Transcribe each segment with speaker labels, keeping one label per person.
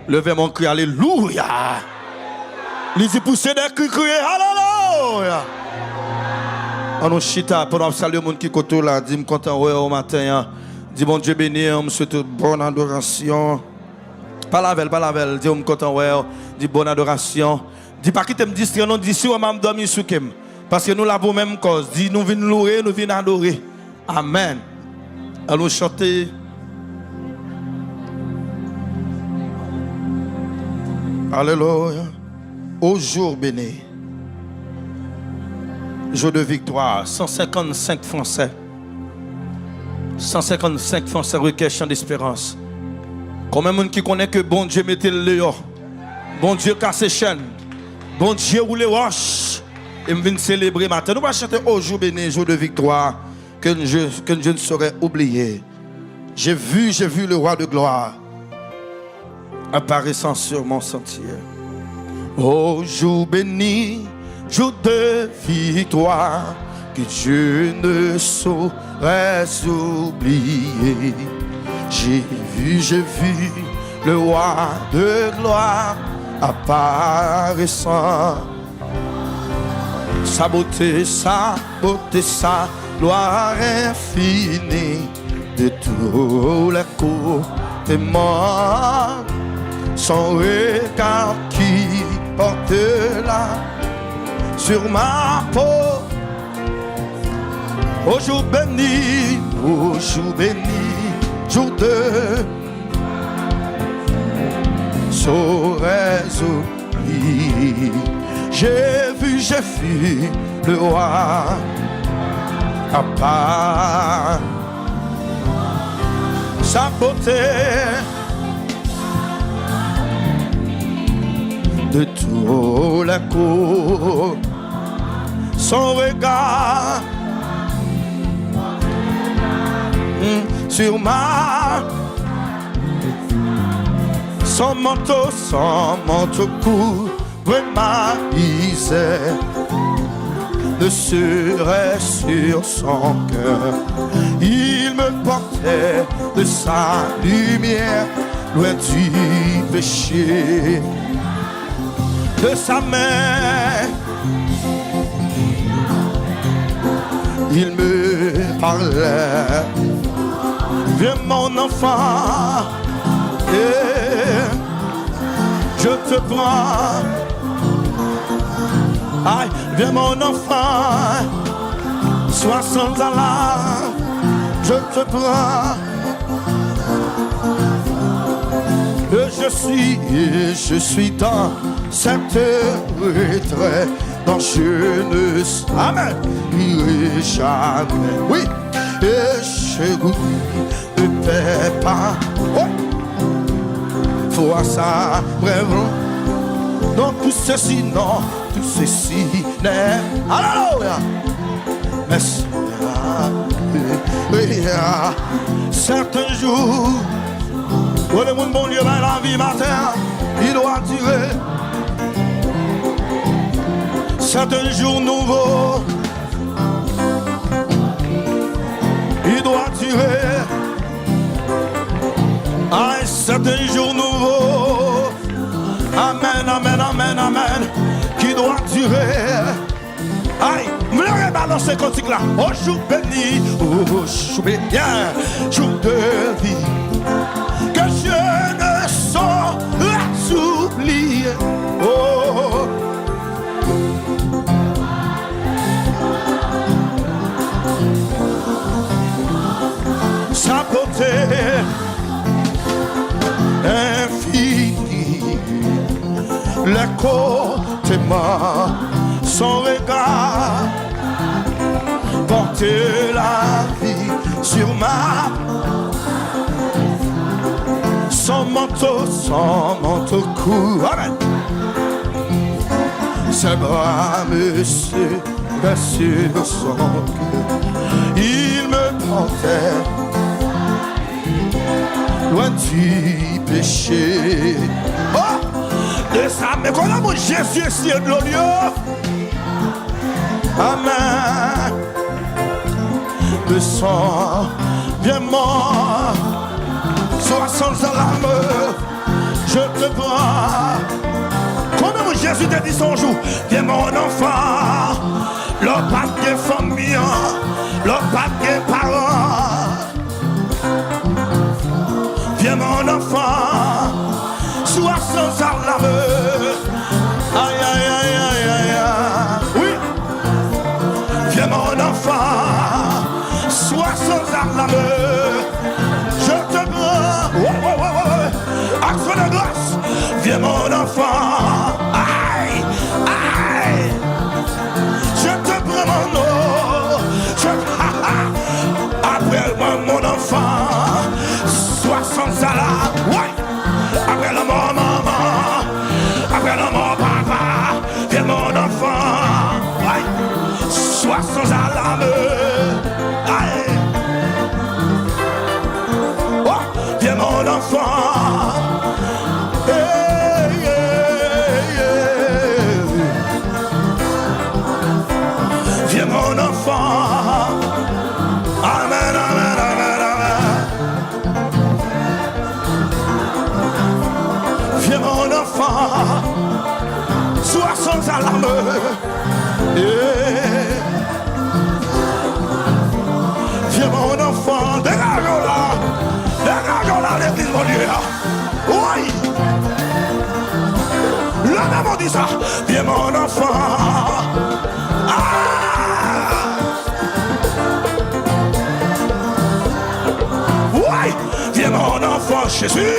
Speaker 1: Levez mon cri, alléluia. Il dit pousser des cris, crier, alléluia. On nous chita pour nous saluer le monde qui côté là, dit me content au matin. Dis bon Dieu béni, on me souhaite bonne adoration. Pas la veille, dis on me content dis bonne adoration. Dis pas quitter me distraire, non dis si on m'a dormi sous kem. Parce que nous l'avons même cause. Dis nous venons louer, nous venons adorer. Amen. Allons chanter. Alléluia. Au jour béni. Jour de victoire. 155 Français. 155 Français requièrent chant d'espérance. Combien de monde qui connaît que bon Dieu mettait le léon. Bon Dieu casse les chaînes. Bon Dieu roule les roches. Et nous venons célébrer matin. Nous allons chanter au jour béni, jour de victoire. Que je ne saurais oublier. J'ai vu le roi de gloire apparaissant sur mon sentier. Ô jour béni, jour de victoire, que je ne saurais oublier. J'ai vu le roi de gloire apparaissant. Sa beauté, sa gloire infinie de tous les côtés morts. Son regard qui porte là sur ma peau. Au jour béni, jour de saurais oublier. J'ai vu le roi apparaître. Sa beauté de tous les coups, son regard sur son manteau couvre ma misère, ne serait sur son cœur. Il me portait de sa lumière, loin du péché. De sa main, il me parlait. Viens mon enfant, et je te prends. Aïe, viens mon enfant, sois sans alarme, je te prends. Je suis dans cette retraite dont je ne irai jamais. Oui, et je goûte ne paie pas. Oh, faut ça, bref. Donc tout ceci n'est. Alléluia. Mais certains jours, où le monde bon Dieu va la vie matin, il doit durer. Certains jours nouveaux, il doit durer. Ah, certains jours nouveaux, amen, amen, amen, amen, qui doit durer. Aïe, me le balancer comme là. Oh, jour béni, oh, jour béni, jour de vie, que je ne saurais oublier. Oh, sa beauté infinie, les côtés morts, son regard porter la vie sur ma. Son manteau court, amen. Ses bras me serraient sur son cœur. Il me portait loin du péché. Oh, de ça, mais quand mon Jésus est sur glorieux. Amen. Le sang vient mort. Sois sans alarme, je te prends. Comment Jésus t'a dit son jour, viens mon enfant, le pape de famille, le pape de parents. Viens mon enfant, sois sans alarme. Aïe aïe aïe aïe aïe aïe. Oui. Viens mon enfant, sois sans alarme. Je te prends. Action de grâce. Viens mon enfant. Aïe aïe. Je te prends mon nom. Appelle-moi mon enfant. Sois sans alarme. Ouais. Appelle-moi maman. Appelle-moi papa. Viens mon enfant. Ouais. Sois sans alarme. Aïe. Oh. Viens mon enfant. Hey, yeah, yeah. Viens mon enfant. Amen, amen, amen, amen. Viens mon enfant, sois sans alarme. Yeah. Viens mon enfant, dégageons là, l'église mon Dieu. Oui, le même on dit ça. Viens mon enfant. Ah. Oui, viens mon enfant, Jésus.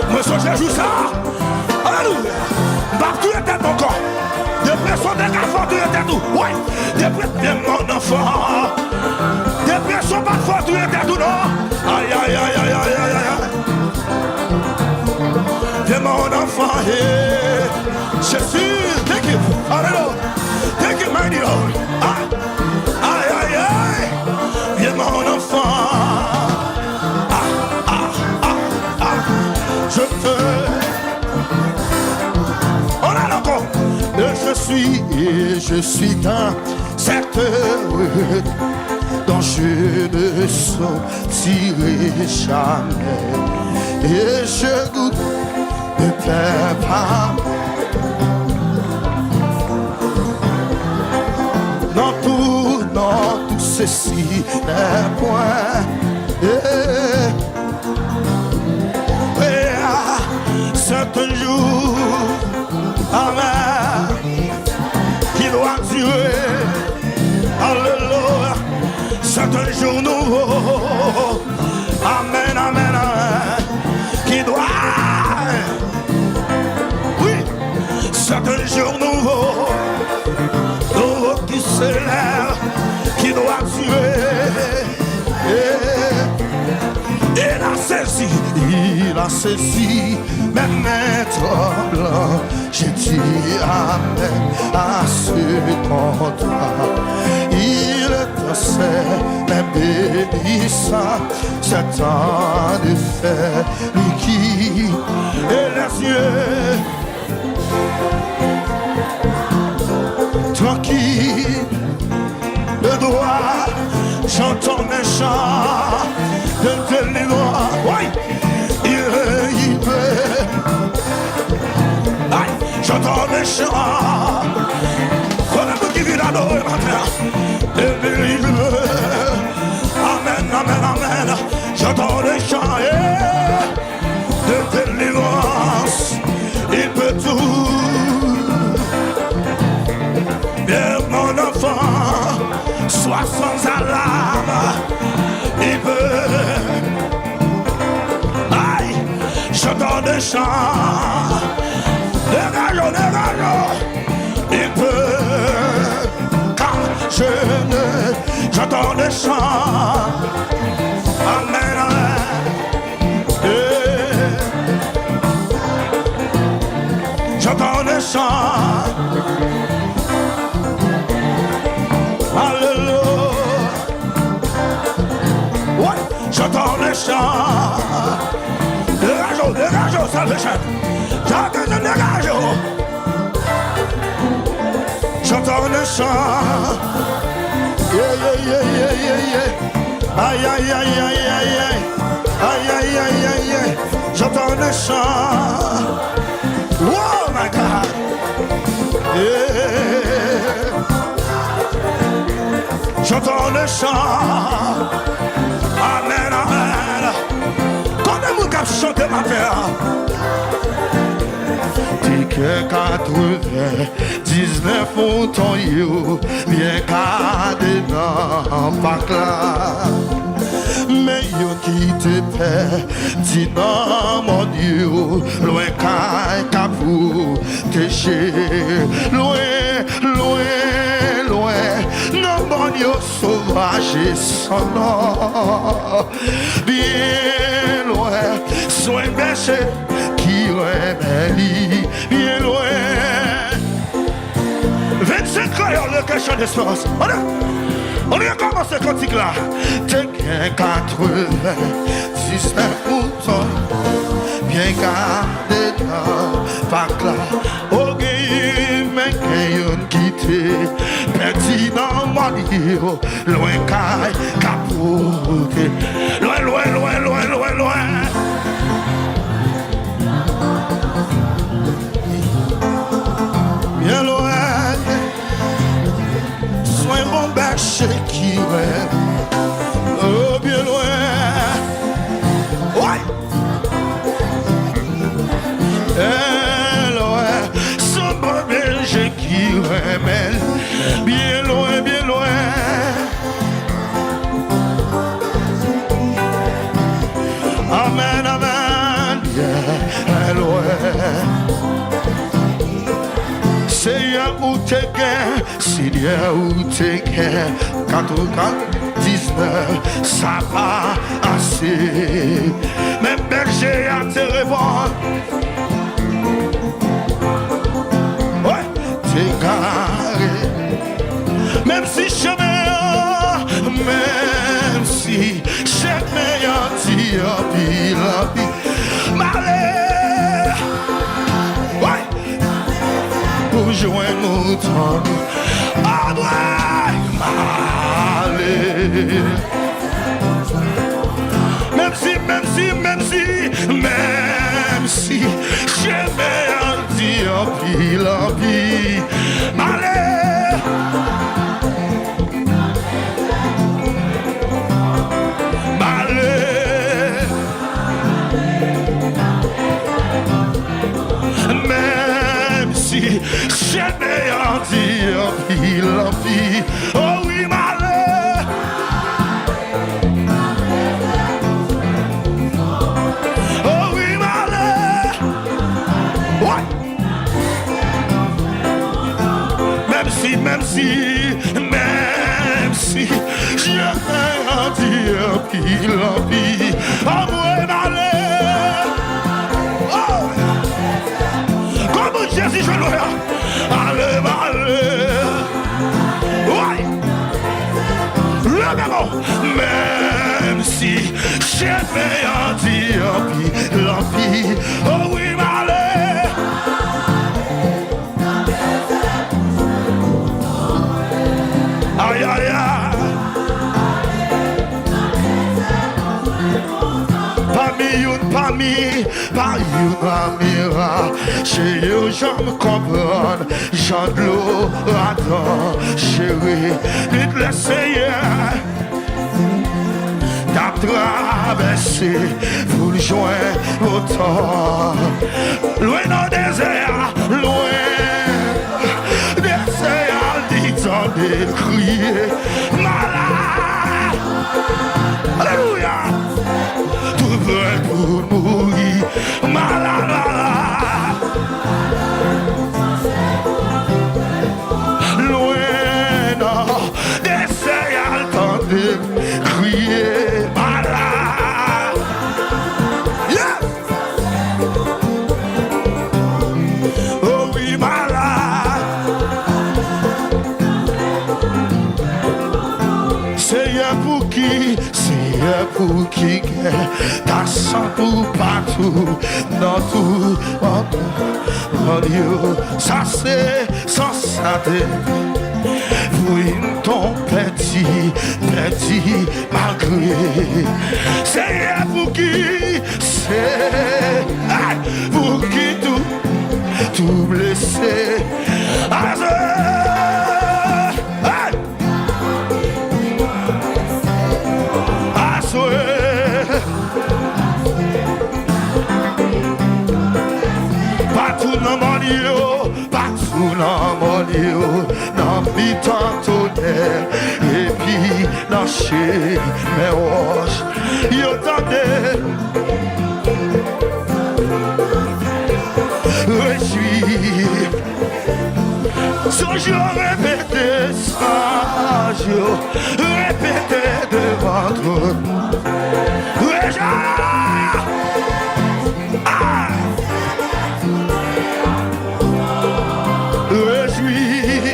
Speaker 1: Moi, je joue ça. Alléluia. Tu es tête encore. Dépression des garçons, tu es tête tout. Oui, viens mon enfant. Dépression pas de foi, tu es tête tout, non. Aïe, aïe, aïe, aïe, aïe, aïe, aïe. Viens mon enfant. Jésus, thank you. Alléluia. Thank you, mighty Lord. Aïe, aïe, aïe, aïe. Viens mon enfant. Je te... On a l'encore. Je suis dans cette heure dont je ne sortirai jamais. Et je goûte de plein pas. Dans tout ceci n'est point. C'est un jour, amen, qui doit durer, alléluia. C'est un jour nouveau, amen, amen, amen, qui doit, oui, c'est un jour nouveau, nouveau qui s'élève, qui doit durer. Il a saisi mes mains tremblantes. J'ai dit amen à ce contrat. Il dansait mes bénissants. C'est en effet lui qui et les yeux tranquille. Le doigt, j'entends mes chants de délivrance. Oui, il veut. Aïe, j'entends mes chants. Connais-vous qui vit là-dedans, ma terre. Amen, amen, amen. J'entends les chants de délivrance. Il peut tout. Bien, mon enfant, sois sans alarme. Il peut. Aïe, j'entends des chants. Dégageons. Il peut. Car j'entends des chants. Amen, amen. J'entends des chants. Alléluia. Ouais, j'entends les chants. Dégageons, salvation. Dégageons. J'entends les chants. Yeah. Aïe. J'entends des chants. Oh my God. Yeah. J'entends des chants. Amen, amen. Quand vous qui chanter ma père. Que 99 moutons yo bien gardé dans pas là mais yo qui te paie dit non mon Dieu loin capou te loin non mon Dieu sauvage son nom bien loin soin berger qui remet bien loin 25 ans le question d'espérance on a commencé ce cantique là t'es 99 moutons bien gardé dans pas là au game mais qui quitté perdu dans mon Dieu loin capoté loin bien loin, soin bon berger qui rêve, oh bien loin, ouais, loin, son bon berger qui rêve, bien loin, amen, amen, bien loin. Seigneur où t'es gain, Seigneur où t'es gain, 99, ça va assez. Même berger à te répondre. Ouais, t'es carré. Même si chemin, anti, malheur. Ouais. Pour joindre mon temps, ah ouais, même si, j'ai dit en pile, malheur. Même si jamais en pile, oh oui, malheur. Oh oui, malheur. Ouais. Même si, jamais en pile, oh oui, malheur. Oh. Comme Jésus, je loin. Allez, ouais. Même si jamais en pile, oh oui, malheur. Aïe, aïe, aïe. Parmi, chez eux, j'en me comprends, j'en de l'eau, attends, chérie, vite l'essayer. T'as traversé pour le joindre au temps. Loin dans le désert, disant de crier, malade. Alléluia. Tout veut pour mourir, malade. Loin dans le désert, de crier, malade. Yes. Oh oui, malade. C'est pour qui t'as sang tout partout, dans tout mon Dieu, ça c'est sans ça. Oui, ton petit dit malgré. C'est pour qui, c'est pour qui tout blessé. Partout dans mon lieu, partout dans mon lieu, dans mes tonnerre, et puis dans chez mes roches, il entendait. Je suis sans jour répété, sans jour répété devant toi. Je suis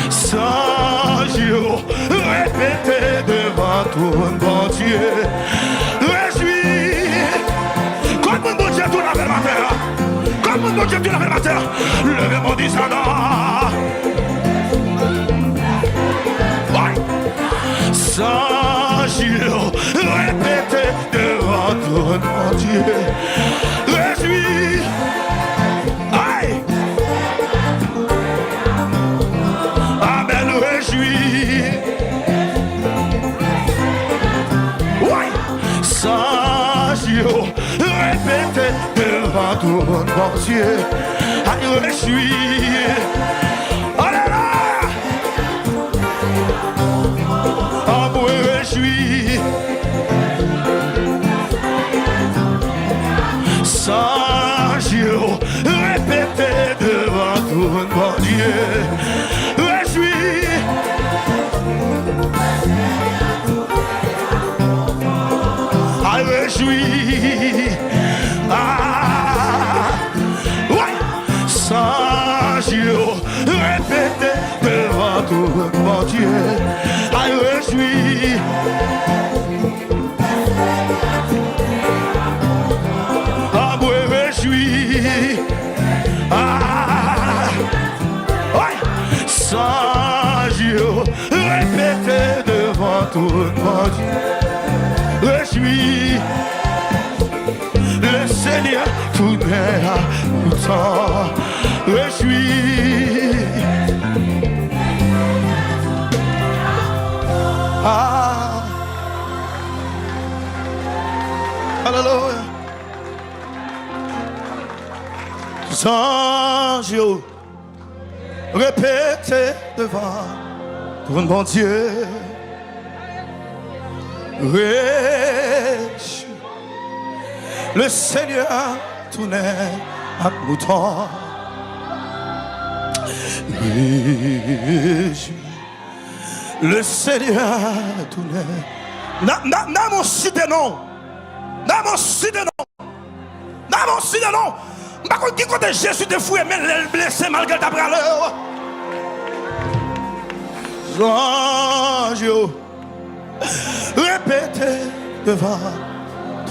Speaker 1: sans jour répété devant toi, mon Dieu. Je suis comme mon Dieu tout la matin. Comme mon Dieu tout la matin. Levez mon descendant. Sans jour répété devant toi, mon Dieu. Je suis Amen, je suis sans jour répété devant toi, mon Dieu. Je suis je suis sans jour répété devant tout mon Dieu. Je suis je suis sans jour répété devant tout mon Dieu. Je suis je suis sans jour répété devant tout mon Dieu. Je suis le Seigneur tout le temps. Je suis Alléluia. Sans jour répété devant ton bon Dieu. Le Seigneur tournait à mouton. Le Seigneur tournait. N'a mon cité non. N'a mon cité non. N'a mon cité non. Par contre, qui côté Jésus te fouet, mais le blessé malgré ta braleur. Jour répété devant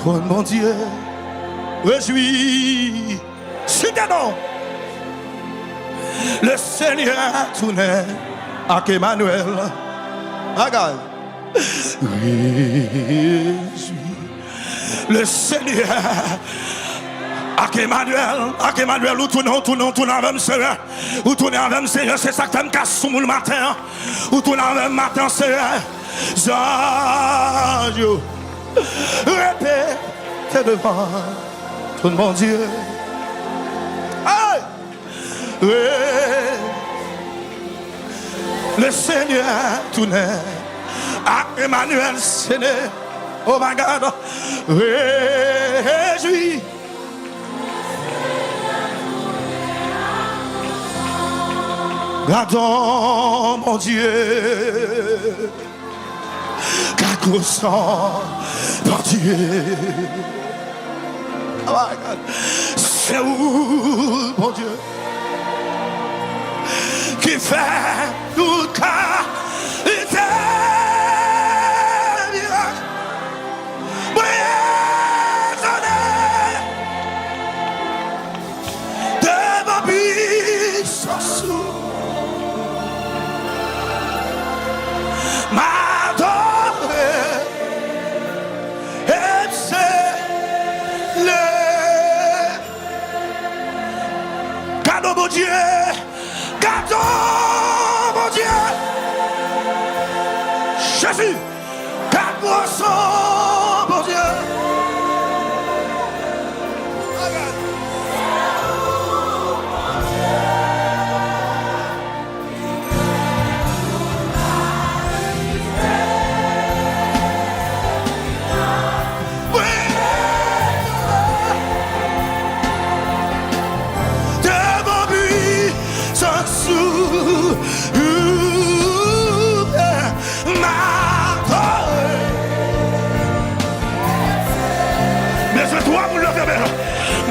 Speaker 1: ton mon Dieu. Je suis cité non. Le Seigneur tournait avec Emmanuel. Regarde. Oui, le Seigneur avec Emmanuel, ou tournez en même Seigneur. Ou tournez en même Seigneur, c'est ça que tu me casses le matin. Ou tournez en même matin, Seigneur. Zanjo, répète devant ton mon Dieu. Aïe! Le Seigneur tournait à Emmanuel Seigneur. Oh my God, réjouis. Gardons mon Dieu, car sang, mon Dieu. Oh my God, c'est où mon Dieu qui fait tout cas et tes miracles. De ma puissance. mon Dieu, gardons, mon Dieu. Jésus, garde-moi son, mon Dieu.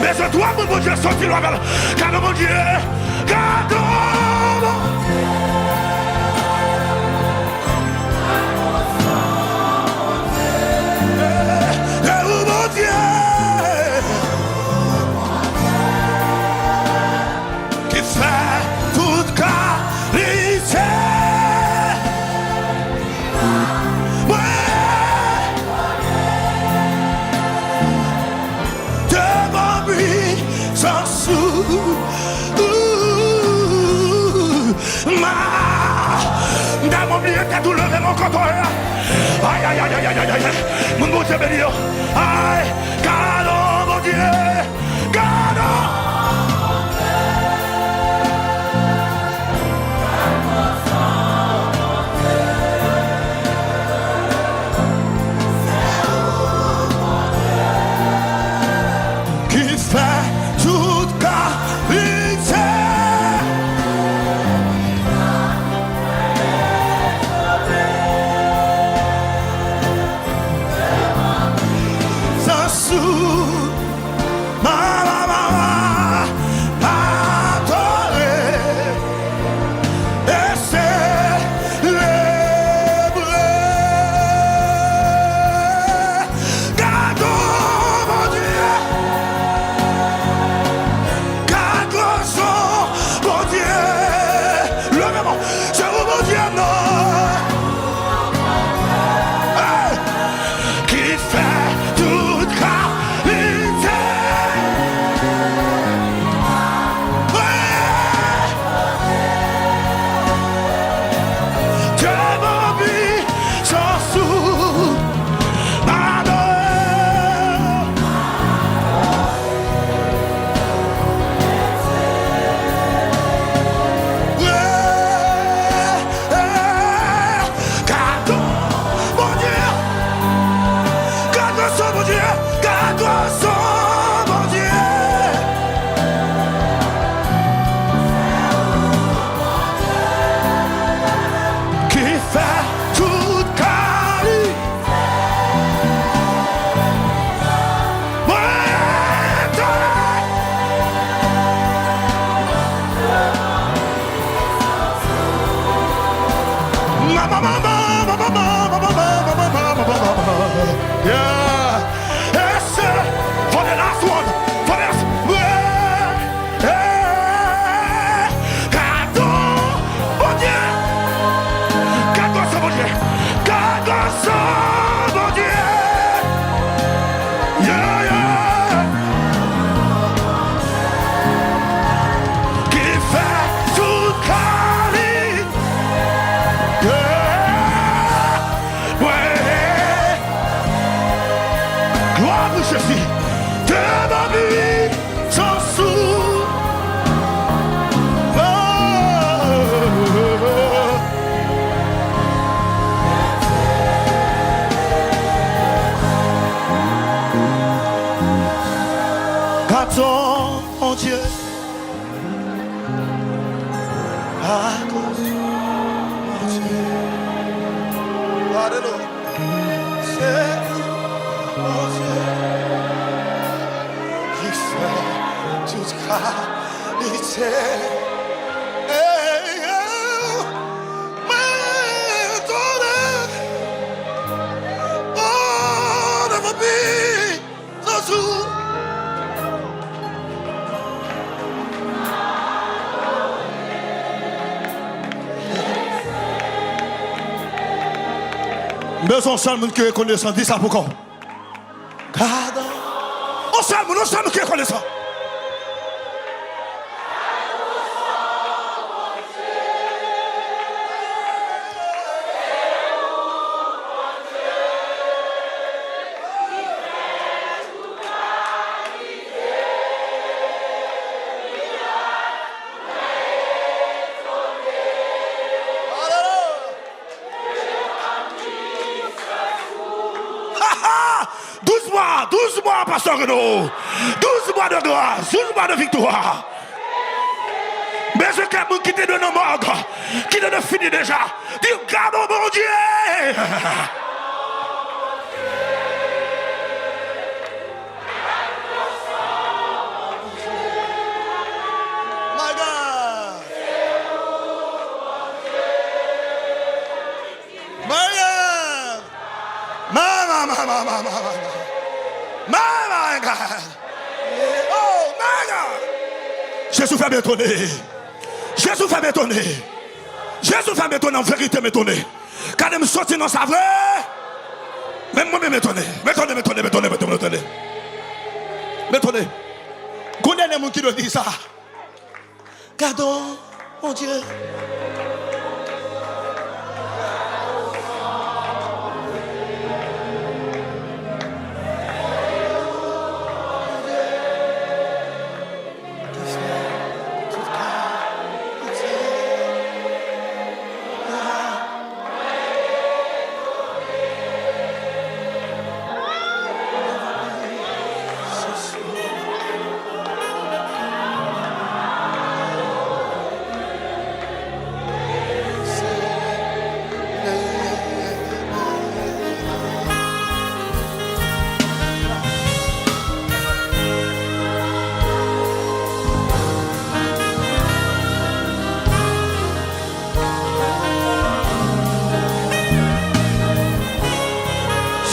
Speaker 1: Mais c'est toi, mon Dieu, sorti loin. Car mon Dieu, garde mon Dieu. Qui fait toute qualité. Mon Dieu, t'as tout levé mon canton. Aïe, aïe, aïe, aïe, aïe, aïe. Mon Dieu, béni. Aïe, cadeau, mon Dieu. Cadeau. Qui fait toute qualité. Mon Dieu, à cause mon Dieu, Alléluia, c'est mon Dieu qui fait toute qualité. Besoin seul monde qui est connaissant, dis ça pourquoi? On seul monde qui est connaissant. mois, pasteur Renaud. 12 mois de grâce, 12 mois de victoire. Mais ce quelqu'un qui te donne un morgue, qui te donne fini déjà. Dis, garde mon Dieu. My God. My God. Oh, my God. Jésus fait m'étonner. Jésus fait m'étonner. Jésus fait m'étonner, en vérité m'étonner. Quand il me sortit dans sa vraie, même moi m'étonner. M'étonner. Connais les gens qui doivent dire ça. Gardons, mon Dieu.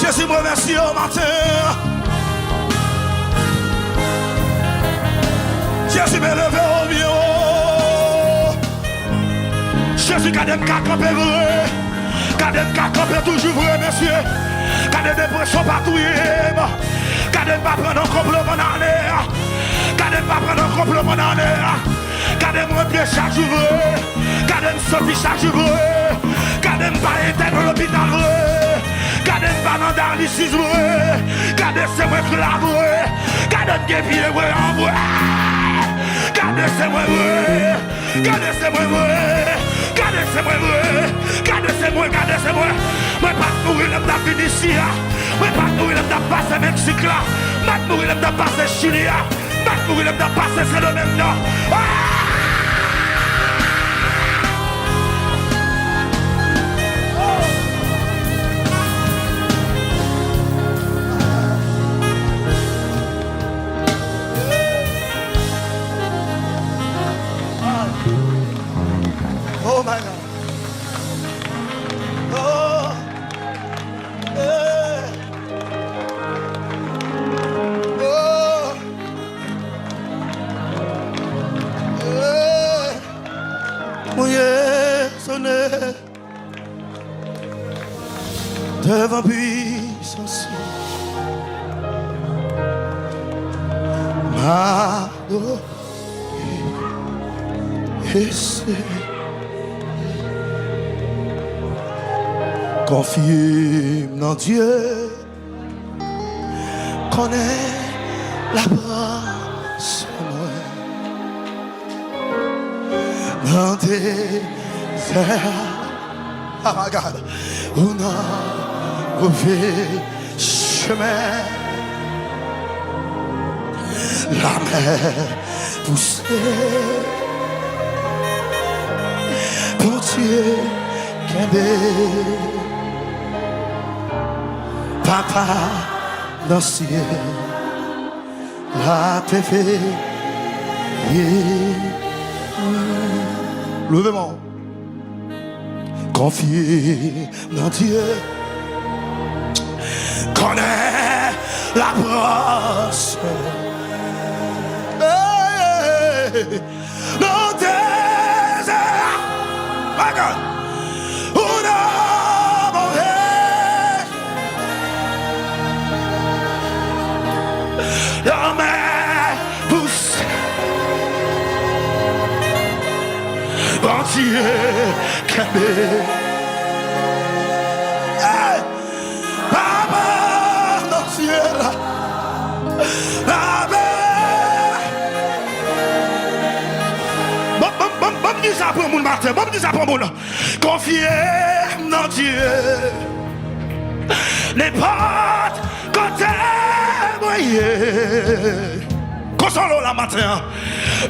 Speaker 1: Jésus me remercie au matin. Jésus m'a levé au milieu. Jésus quand même qu'à camper vrai. Quand même qu'à camper toujours vrai, monsieur. Quand même dépression patrouille. Quand même pas prendre un complot en année. Quand même pas prendre un complot en année. Quand même rentrer chaque jour. Quand même sortir chaque jour. Quand même pas être dans l'hôpital. Gardez pas dans l'analyse, gardez c'est moi qui l'a voué, gardez des pieds en moi, gardez c'est moi, gardez c'est moi, gardez c'est moi, gardez c'est moi, gardez c'est moi. Moi pas mourir là dans Vénétie, moi pas mourir là dans passer Mexique là, moi mourir là dans passer Chili, moi mourir là dans passer c'est le même nom. Oh my God. Oh. Oh. Mon Dieu, sonné devant puissance. Ma et c'est confie dans Dieu, connaît la grâce dans tes airs. Ah, regarde, on a refait chemin. La mer poussée, pour Dieu qu'un Papa dans le ciel, la TV. Levez-moi. Confiez dans Dieu. Connais la brosse. Dans tes airs. My God. La mer pousse. Bon Dieu, Kabé. Hey! Papa, dans le ciel. La mer. Bon, dis ça pour mon matin. Bon, dis ça pour mon. Confiez dans Dieu. Les portes, côté. Consolons la matin.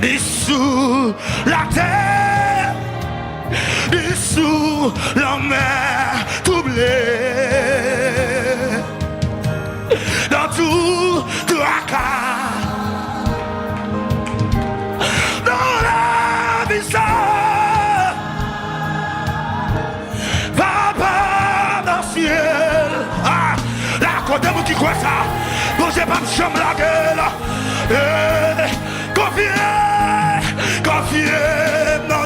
Speaker 1: Et sous la terre, et sous la mer troublée, dans tout tracas, dans la visage, Papa dans le ciel. Ah, la côté vous qui croit ça, bon j'ai pas me chambre la gueule. Confiez, confiez, non.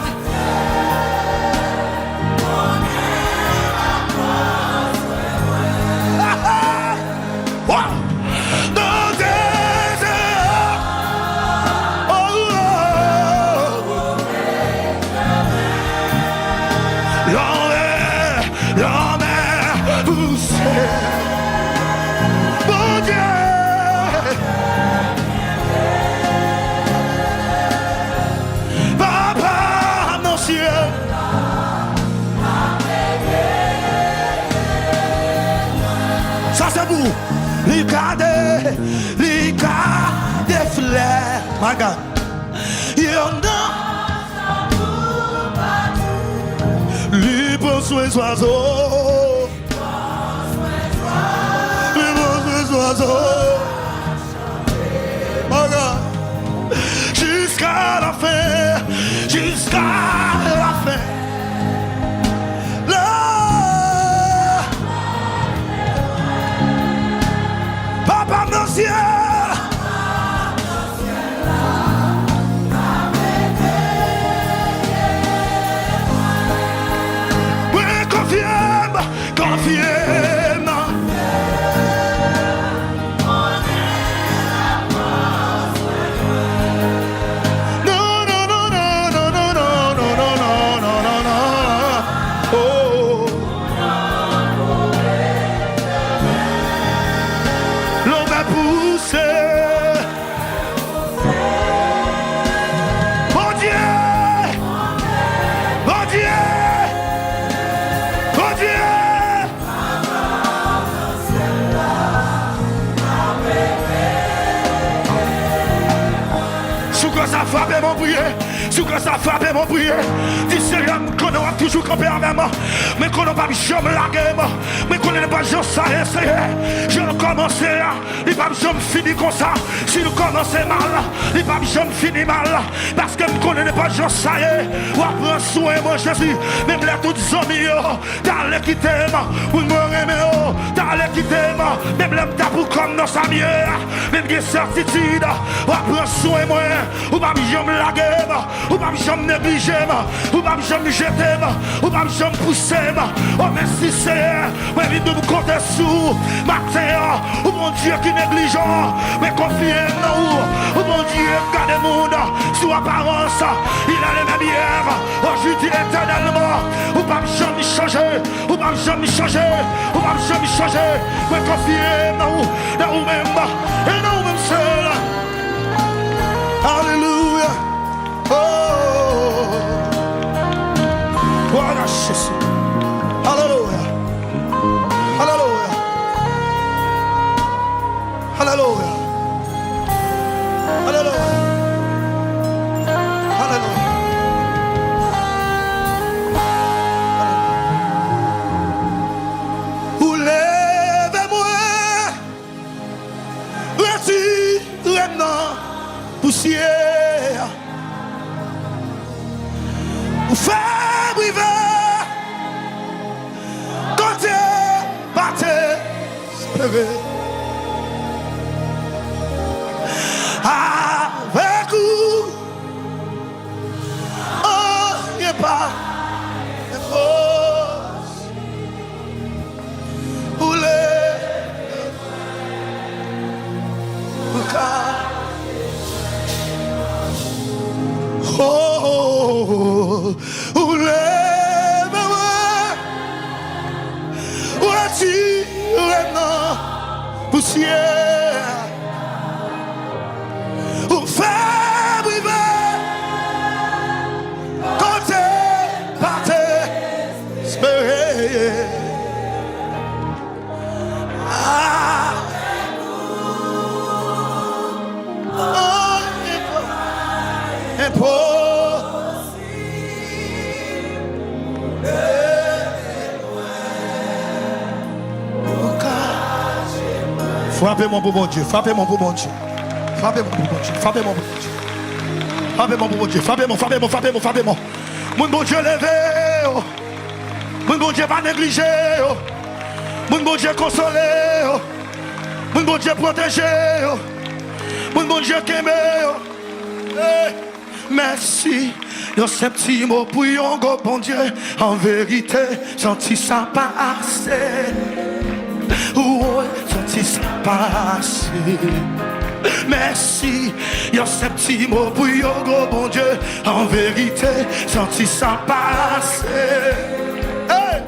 Speaker 1: Ça c'est vous, les cadets, fleurs. My God, il y en a. Les bons soins oiseaux, les bons soins oiseaux. My God, jusqu'à la fin, jusqu'à la fin. Papa dans le ciel, oui, confiez-moi, confiez-moi. Non, non, non, non, non, non, non, non, non, non, non, non. Oh. Ça frappe mon prière, sous que ça frappe mon prière. Dis Seigneur, qu'on a toujours campé avec moi, mais qu'on n'a pas jamais largué moi, mais qu'on n'a pas jamais ça essayé. Je ne commençais à, il pas jamais fini comme ça. Si nous commençons mal, il pas jamais fini mal, parce que nous connaissons pas jamais ça. Ou après soin moi Jésus, même là tous les amis, t'as les quitter moi, ou me remettre, t'as les quitter moi, même là t'as pour comme nos amis, même des certitudes, ou après soin moi. Ou pas jamais laguer, ou pas jamais négliger, ou pas jamais jeter, ou pas jamais pousser. Oh merci Seigneur, mais vite de vous compter sous matin, ou mon Dieu qui néglige, mais confiez en nous, ou mon Dieu garde le monde sous apparence, il a les mêmes hier, aujourd'hui éternellement, ou pas jamais changer, ou pas jamais changer, ou pas jamais changer, mais confiez en nous même, et nous même seuls. Alléluia. Oh. Voilà Jésus. Alléluia. Alléluia. Alléluia. Alléluia. Alléluia. Vous levez-moi. Retirez-moi. Poussière, ou faire briver, côté, battez, espérer. Avec vous, oh, n'y a pas de force. Ou les, ou car. Oh, lève-moi, retire-moi, poussière, ou fais briver, côté, partez, espérer. Frappez-moi pour mon Dieu, frappez-moi pour mon Dieu. Frappez-moi pour mon Dieu, frappez-moi pour mon Dieu. Frappez-moi pour mon Dieu, frappez-moi, frappez-moi, frappez-moi, frappez-moi. Mon bon Dieu levé, mon bon Dieu pas négligé, mon bon Dieu consolé, mon bon Dieu protégé, mon bon Dieu aimé. Merci. Yo ces petits mots pour yon go bon Dieu. En vérité, senti ça passer. Ouais, senti ça passer. Merci. Yo ces petits mots pour yon go bon Dieu. En vérité, senti ça passer. Hey!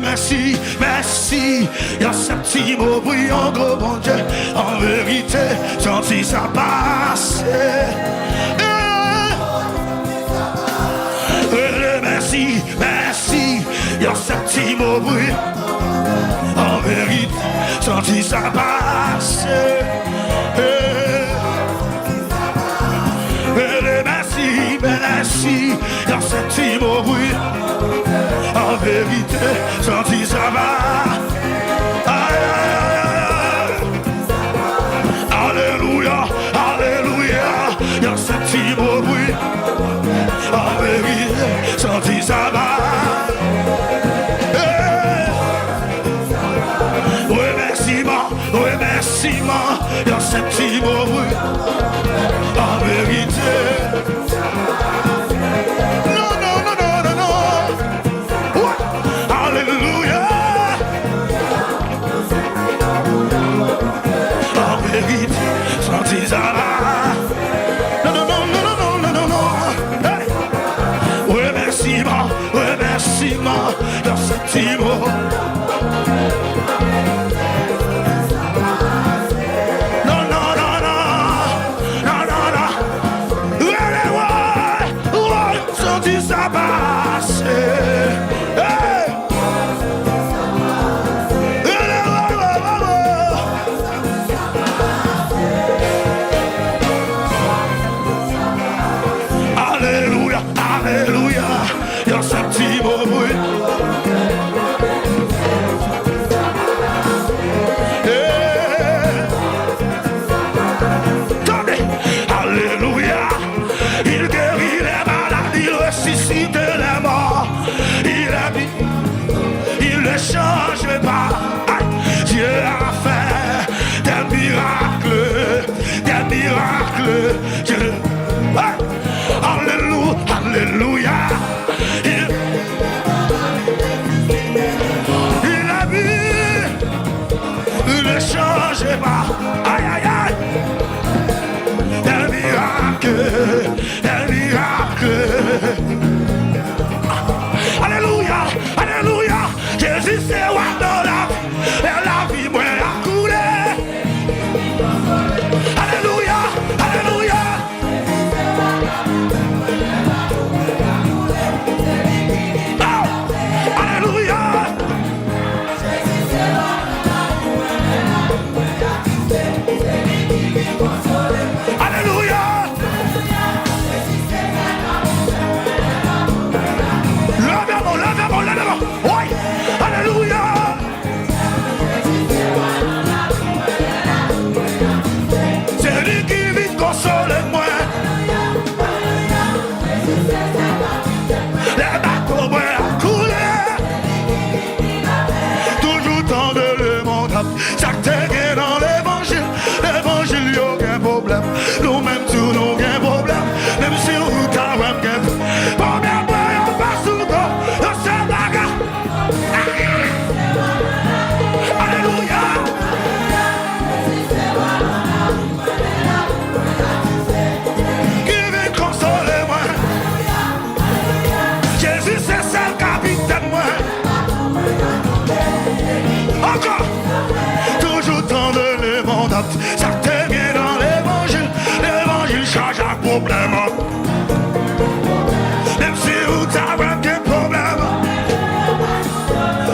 Speaker 1: Merci, merci. Y'a ce petit mot brillant, gros bon Dieu. En vérité, senti ça passer. Merci, merci. Y'a ce petit mot brillant. En vérité, senti ça passer. Merci, merci. Y'a ce petit mot brillant. En vérité, senti ça va. Aïe, aïe, aïe. Alléluia, alléluia. Y'a ce petit mot bruit. En vérité, senti ça va. Remerciement, y'a ce petit mot bruit. En vérité. Non, non, non, non, non, non, non, non. Hey. Remerciement, remerciement, dans ce petit mot. Non, non, non, non, non, non, non. Ouais, ouais, ouais, senti ça passer. Hey. Alléluia, y'a ce petit mot bruit. Attendez, alléluia, il guérit les malades, il ressuscite les morts, il habite, il ne change pas. Dieu a fait des miracles, Dieu. Alléluia, alléluia. Il a vu, il ne change pas. Aïe, aïe, aïe. Des miracles. Alléluia, alléluia. Jésus c'est roi dans la vie, et la vie moi a coulé. Alléluia, alléluia. Ça t'est dans l'évangile, l'évangile y'a aucun problème. Nous-mêmes tous nous aucun problème. Même si on t'a même qu'un problème, on passe sous toi, on se bagarre. Alléluia. Qui veut consoler moi? Jésus c'est seul capitaine moi. Encore. Ça te vient dans l'évangile, l'évangile change un problème. Même si vous avez un problème,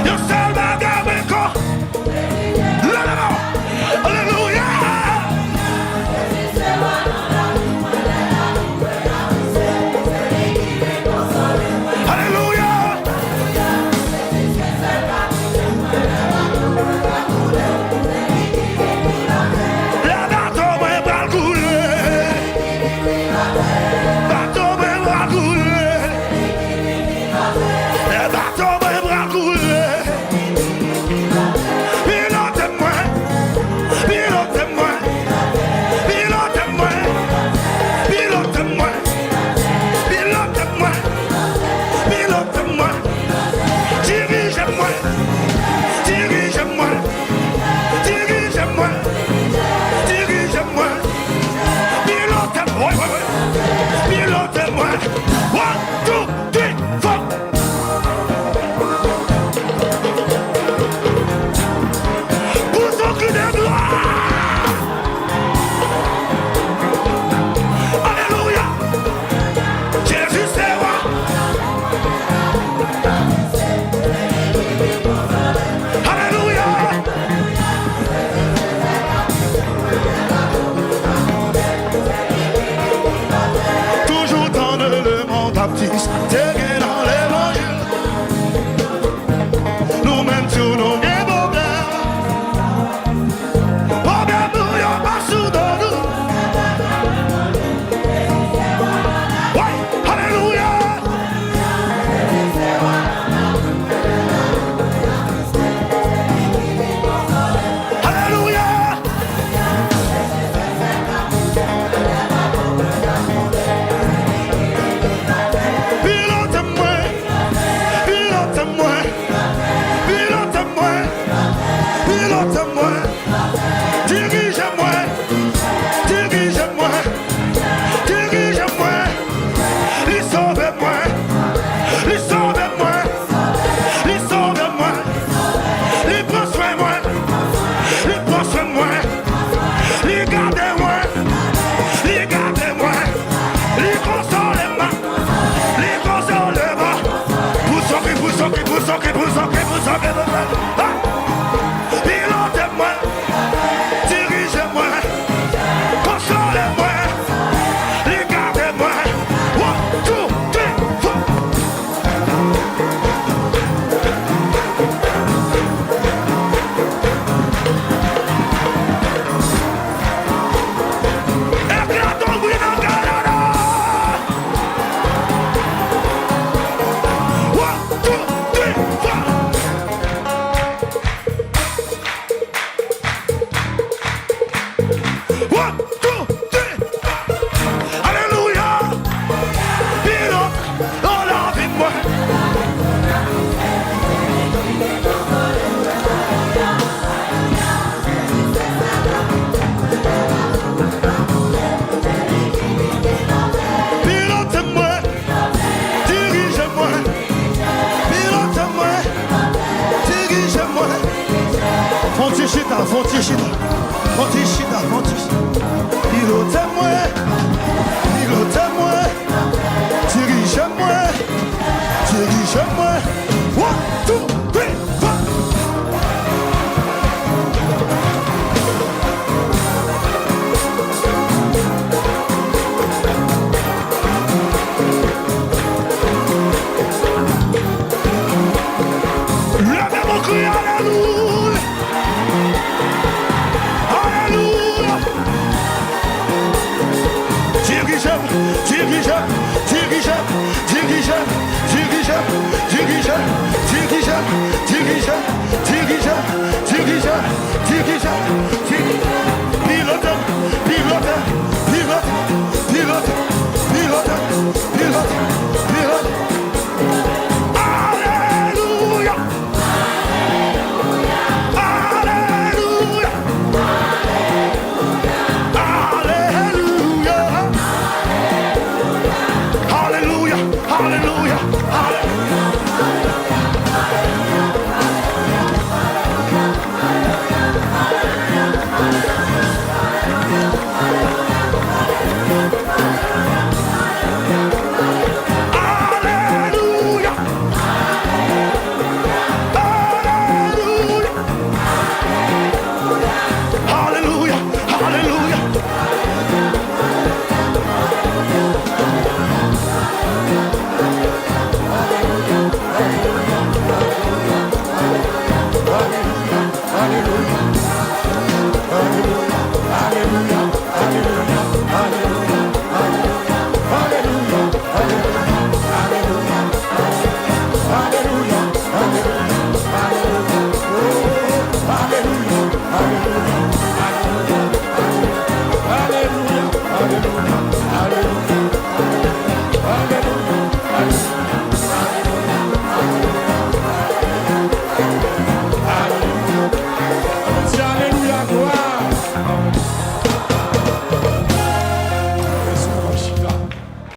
Speaker 1: y'a seul bagarre encore. Alléluia.